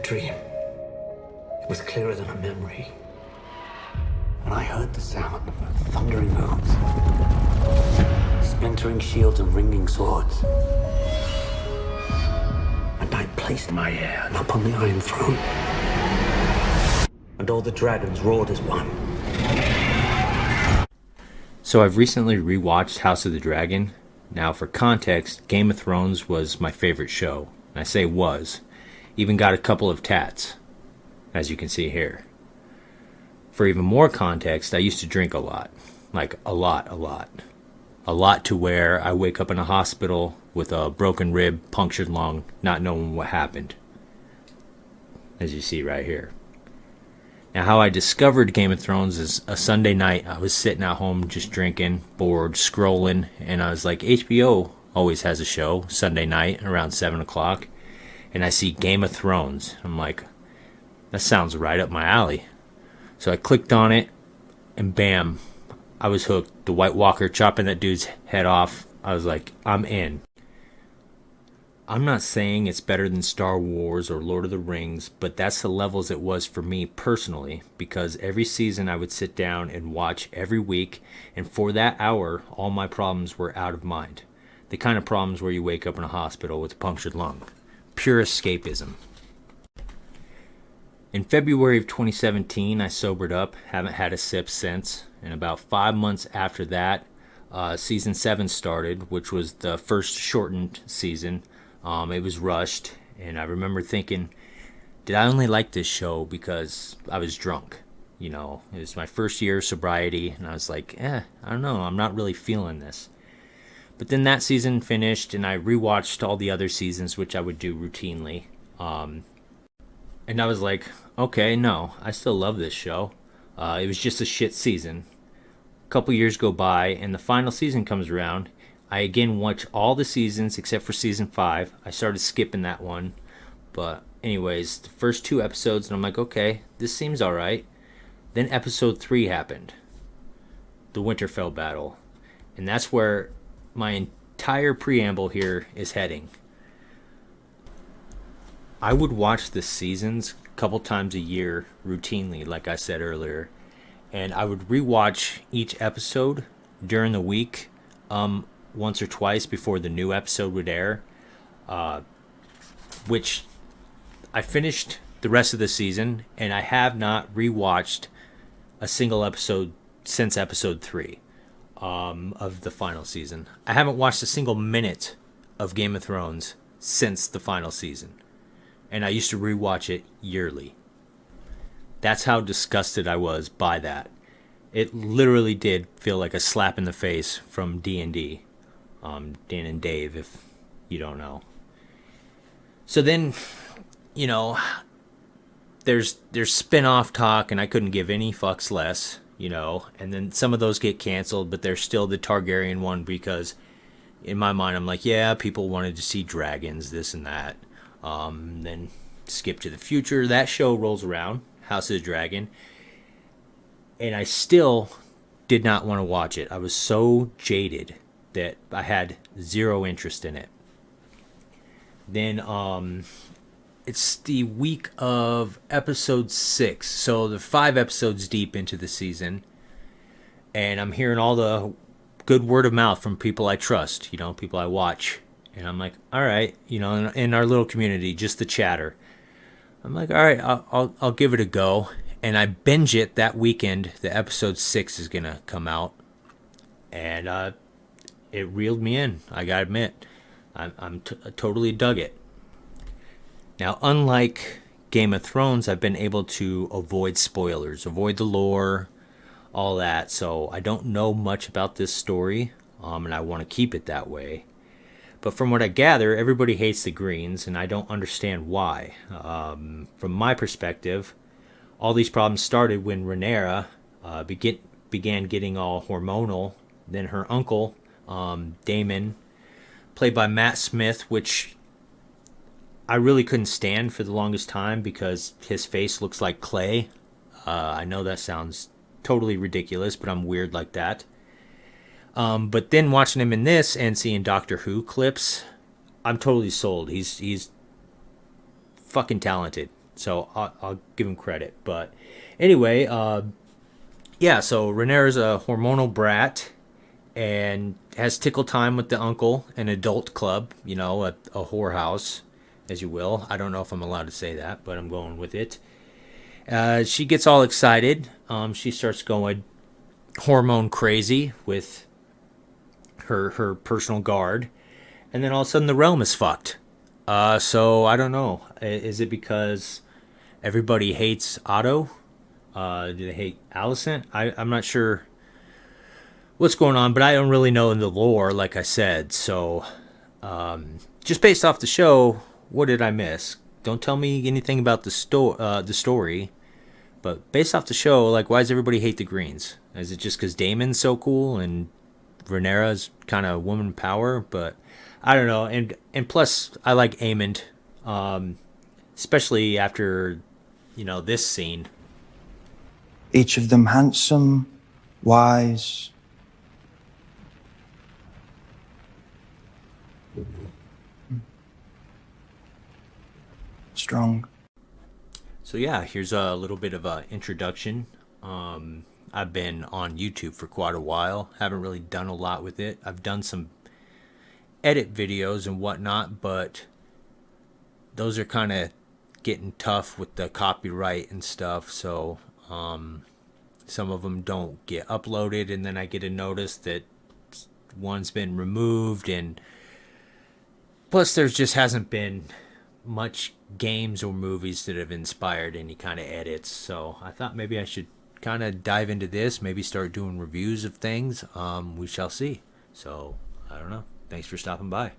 dream. It was clearer than a memory. And I heard the sound of thundering hooves, splintering shields and ringing swords. And I placed my heir upon the Iron Throne. And all the dragons roared as one. So I've recently rewatched House of the Dragon. Now, for context, Game of Thrones was my favorite show. And I say was. Even got a couple of tats, as you can see here. For even more context, I used to drink a lot. Like, a lot. A lot to where I wake up in a hospital with a broken rib, punctured lung, not knowing what happened. As you see right here. Now, how I discovered Game of Thrones is a Sunday night. I was sitting at home just drinking, bored, scrolling, and I was like, HBO always has a show, Sunday night, around 7 o'clock. And I see Game of Thrones. I'm like, that sounds right up my alley. So I clicked on it, and bam, I was hooked. The White Walker chopping that dude's head off. I was like, I'm in. I'm not saying it's better than Star Wars or Lord of the Rings, but that's the levels it was for me personally, because every season I would sit down and watch every week, and for that hour, all my problems were out of mind. The kind of problems where you wake up in a hospital with a punctured lung. Pure escapism. In February of 2017, I sobered up, haven't had a sip since, and about 5 months after that, season 7 started, which was the first shortened season. It was rushed, and I remember thinking, did I only like this show because I was drunk? You know, it was my first year of sobriety, and I was like, I don't know, I'm not really feeling this. But then that season finished, and I rewatched all the other seasons, which I would do routinely. And I was like, okay, no, I still love this show. It was just a shit season. A couple years go by, and the final season comes around. I again watch all the seasons except for season 5. I started skipping that one. But anyways, the first 2 episodes, and I'm like, okay, this seems alright. Then episode 3 happened. The Winterfell battle. And that's where my entire preamble here is heading. I would watch the seasons a couple times a year routinely, like I said earlier. And I would rewatch each episode during the week once or twice before the new episode would air. Which I finished the rest of the season, and I have not rewatched a single episode since episode 3 of the final season. I haven't watched a single minute of Game of Thrones since the final season. And I used to rewatch it yearly. That's how disgusted I was by that. It literally did feel like a slap in the face from D&D. Dan and Dave, if you don't know. So then, you know, there's spin-off talk, and I couldn't give any fucks less, you know. And then some of those get canceled, but there's still the Targaryen one because in my mind I'm like, yeah, people wanted to see dragons, this and that. Then skip to the future. That show rolls around, House of the Dragon, and I still did not want to watch it. I was so jaded that I had zero interest in it. Then it's the week of episode 6, so they're 5 episodes deep into the season, and I'm hearing all the good word of mouth from people I trust, you know, people I watch. And I'm like, all right, you know, in our little community, just the chatter. I'm like, all right, I'll give it a go. And I binge it that weekend. The episode 6 is going to come out. And it reeled me in, I got to admit. I totally dug it. Now, unlike Game of Thrones, I've been able to avoid spoilers, avoid the lore, all that. So I don't know much about this story, and I want to keep it that way. But from what I gather, everybody hates the Greens, and I don't understand why. From my perspective, all these problems started when Rhaenyra began getting all hormonal. Then her uncle, Daemon, played by Matt Smith, which I really couldn't stand for the longest time because his face looks like clay. I know that sounds totally ridiculous, but I'm weird like that. But then watching him in this and seeing Doctor Who clips, I'm totally sold. He's fucking talented. So I'll give him credit. But anyway, yeah, so Rhaenyra's a hormonal brat and has tickle time with the uncle, an adult club, a whorehouse, as you will. I don't know if I'm allowed to say that, but I'm going with it. She gets all excited. She starts going hormone crazy with her personal guard, and then all of a sudden the realm is fucked. So I don't know. Is it because everybody hates Otto? Do they hate Alicent? I'm not sure what's going on, but I don't really know in the lore, like I said. So just based off the show, what did I miss? Don't tell me anything about the story. But based off the show, like, why does everybody hate the Greens? Is it just because Daemon's so cool and Rhaenyra's kind of woman power? But I don't know. And plus, I like Aemond, especially after this scene. Each of them handsome, wise, strong. So yeah, here's a little bit of an introduction. I've been on YouTube for quite a while. Haven't really done a lot with it. I've done some edit videos and whatnot, but those are kind of getting tough with the copyright and stuff. So some of them don't get uploaded, and then I get a notice that one's been removed, and plus there just hasn't been much games or movies that have inspired any kind of edits. So I thought maybe I should kind of dive into this, maybe start doing reviews of things. We shall see. So I don't know. Thanks for stopping by.